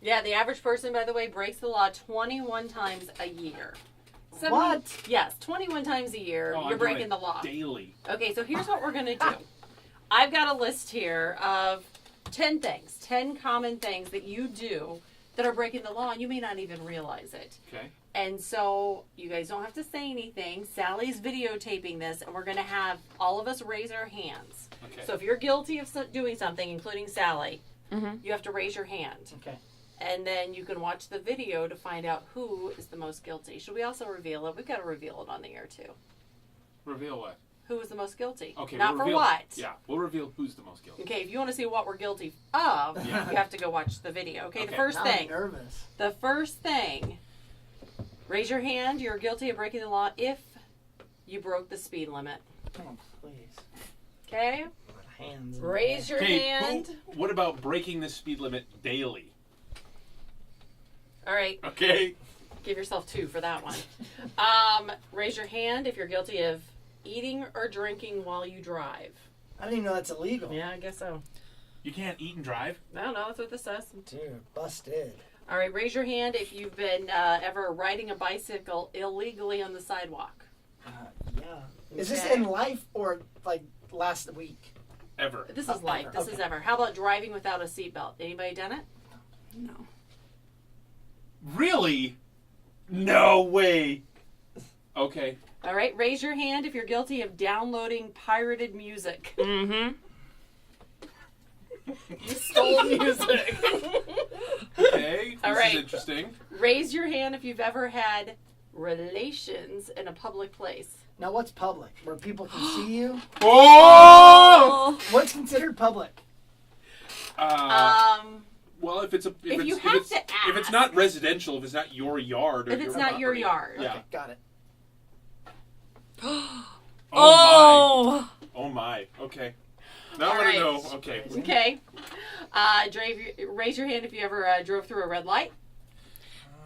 Yeah, the average person, by the way, breaks the law 21 times a year. What? Yes, 21 times a year, you're breaking the law. Daily. Okay, so here's what we're going to do. I've got a list here of 10 things, 10 common things that you do that are breaking the law, and you may not even realize it. Okay. And so you guys don't have to say anything. Sally's videotaping this, and we're going to have all of us raise our hands. Okay. So if you're guilty of doing something, including Sally, you have to raise your hand. Okay. And then you can watch the video to find out who is the most guilty. Should we also reveal it? We've got to reveal it on the air, too. Reveal what? Who is the most guilty? Okay. Not we'll for what. Yeah, we'll reveal who's the most guilty. Okay, if you want to see what we're guilty of, you have to go watch the video. Okay, the first Now thing. I'm nervous. The first thing. Raise your hand. You're guilty of breaking the law if you broke the speed limit. Oh, please. Okay? Hands. Raise your hand. What about breaking the speed limit daily? All right. Okay. Give yourself 2 for that one. Raise your hand if you're guilty of eating or drinking while you drive. I didn't even know that's illegal. Yeah, I guess so. You can't eat and drive? No, that's what this says. Dude, busted. All right, raise your hand if you've been ever riding a bicycle illegally on the sidewalk. Yeah. Is this Okay. in life or like last week? Ever. This is life. Ever. This is Okay. ever. How about driving without a seatbelt? Anybody done it? No. Really? No way. Okay. All right, raise your hand if you're guilty of downloading pirated music. Mm-hmm. You stole music. Okay. All This right. is interesting. Raise your hand if you've ever had relations in a public place. Now, what's public? Where people can see you? Oh! What's considered public? Well, if it's you have to if it's ask. not residential, if it's not your yard, or If it's not your property. yard. Yeah. Okay, got it. Oh my. Oh my. Okay. Now All I right. want to know. Okay. Okay. Raise your hand if you ever drove through a red light.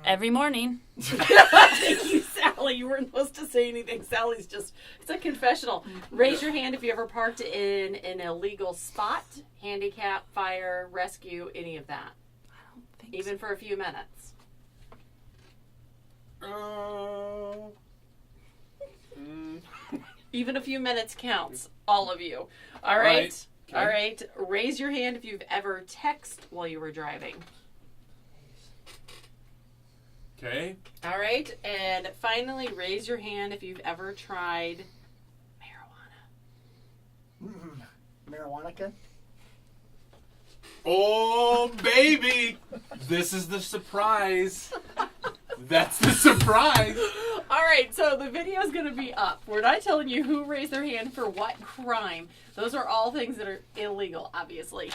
Every morning. Thank you, Sally. You weren't supposed to say anything. Sally's just, it's a confessional. Raise your hand if you ever parked in an illegal spot, handicap, fire, rescue, any of that. I don't think Even for a few minutes. Even a few minutes counts. All of you. All right. Okay. All right. Raise your hand if you've ever texted while you were driving. Okay. All right. And finally, raise your hand if you've ever tried marijuana. Marijuana? Oh baby, this is the surprise. That's the surprise. All right, so the video is going to be up. We're not telling you who raised their hand for what crime. Those are all things that are illegal, obviously.